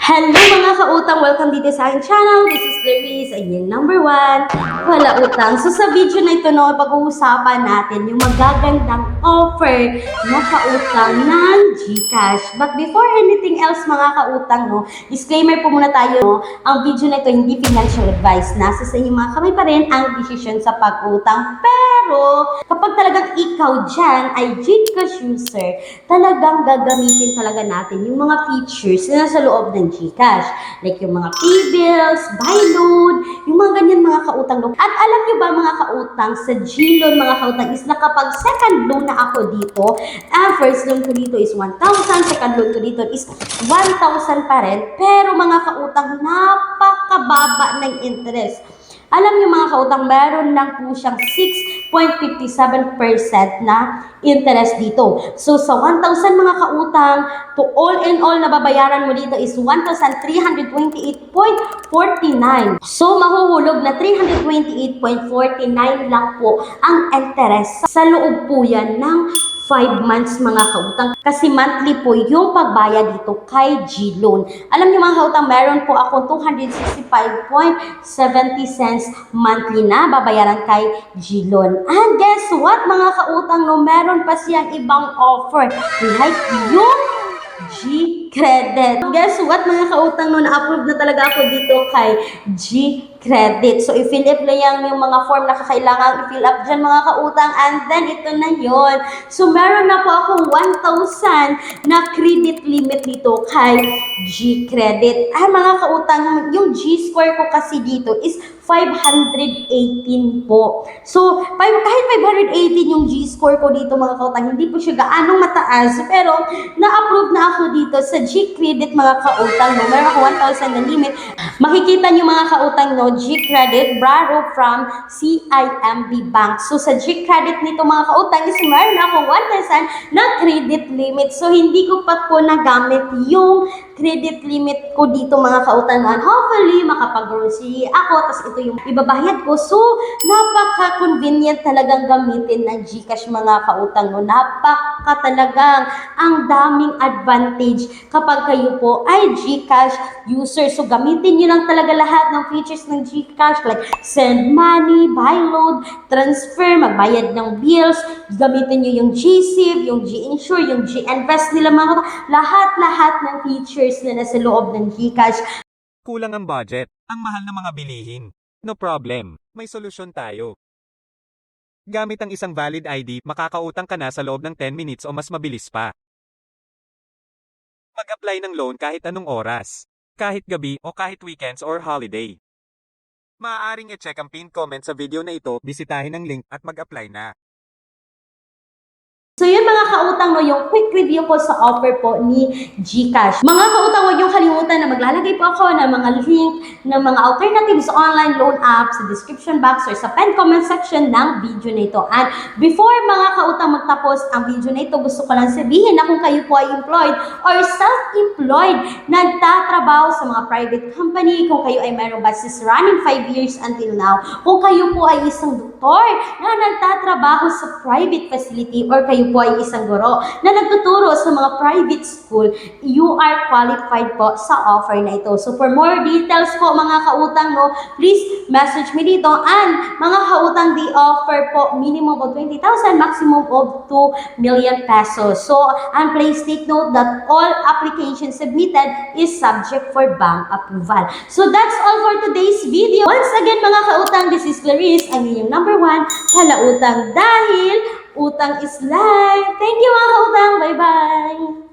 Hello mga kautang! Welcome dito sa aking channel. This is Clarice, ayan, number 1. Wala utang. So sa video na ito, no, pag-uusapan natin yung magagandang offer na kautang ng GCash. But before anything else mga kautang, no, disclaimer po muna tayo, no, ang video na ito hindi financial advice. Nasa sa inyo mga kamay pa rin ang decision sa pag-utang. Pero kapag talagang ikaw dyan ay GCash user, talagang gagamitin talaga natin yung mga features na nasa loob ng GCash. Like yung mga pay bills, buy load, yung mga ganyan mga kautang. At alam nyo ba mga kautang, sa GLoan mga kautang is na kapag second loan na ako dito, first loan ko dito is 1,000, second loan ko dito is 1,000 pa rin. Pero mga kautang, napakababa ng interest. Alam niyo mga kautang, meron lang po siyang 6.57% na interest dito. So sa 1,000 mga kautang, to all in all na babayaran mo dito is 1,328.49. So mahuhulog na 328.49 lang po ang interest. Sa loob po yan ng 5 months mga kautang. Kasi monthly po yung pagbayad dito kay GLoan. Alam niyo mga kautang, meron po ako 265.70 monthly na babayaran kay GLoan. And guess what mga kautang, no, meron pa siyang ibang offer. Like yung G-Credit. Guess what mga kautang, no, na-approve na talaga ako dito kay G-Credit. So, i-fill up lang yung mga form na kakailangan i-fill up dyan mga kautang, and then ito na yon. So, meron na po akong 1,000 na credit limit dito kay G-Credit. Ay mga kautang, yung G-score ko kasi dito is 518 po. So, kahit 518 yung G-score ko dito mga kautang, hindi po siya gaanong mataas, pero na-approve na ako dito sa G-Credit mga kautang. No? Meron ako 1,000 na limit. Makikita nyo mga kautang, no, G-Credit, borrow from CIMB Bank. So, sa G-Credit nito mga kautang is meron ako 1,000 na credit limit. So, hindi ko pa po nagamit yung credit limit ko dito mga kautang. And hopefully, makapag-grocery ako, tapos ito yung ibabayad ko. So, napaka-convenient talagang gamitin ng GCash mga kautang. No? Napaka talagang ang daming advantage kapag kayo po ay GCash user. So, gamitin nyo lang talaga lahat ng features ng GCash like send money, buy load, transfer, magbayad ng bills, gamitin nyo yung GSave, yung G-Insure, yung G-Invest nila mga kautang. Lahat-lahat ng features na nasa loob ng GCash. Kulang ang budget, ang mahal ng mga bilihin. No problem, may solusyon tayo. Gamit ang isang valid ID, makakautang ka na sa loob ng 10 minutes o mas mabilis pa. Mag-apply ng loan kahit anong oras, kahit gabi o kahit weekends or holiday. Maaaring i-check ang pinned comment sa video na ito, bisitahin ang link at mag-apply na. So yun mga kautang, no, yung quick review ko sa offer po ni GCash. Mga kautang, huwag yung kalimutan na maglalagay po ako ng mga link ng mga alternatives online loan apps sa description box or sa pinned comment section ng video na ito. And before mga kautang magtapos ang video na ito, gusto ko lang sabihin na kung kayo po ay employed or self-employed, nagtatrabaho sa mga private company, kung kayo ay mayroong business running 5 years until now, kung kayo po ay isang doktor na nagtatrabaho sa private facility or kayo po ay isang guro na nagtuturo sa mga private school, you are qualified po sa offer na ito. So for more details po mga kautang, no, please message me dito. And mga kautang, the offer po minimum of 20,000, maximum of 2 million pesos. So and please take note that all applications submitted is subject for bank approval. So that's all for today's video. Once again mga kautang, this is Clarice, ang inyong number 1 palautang, dahil utang is life. Thank you mga kautang. Bye-bye!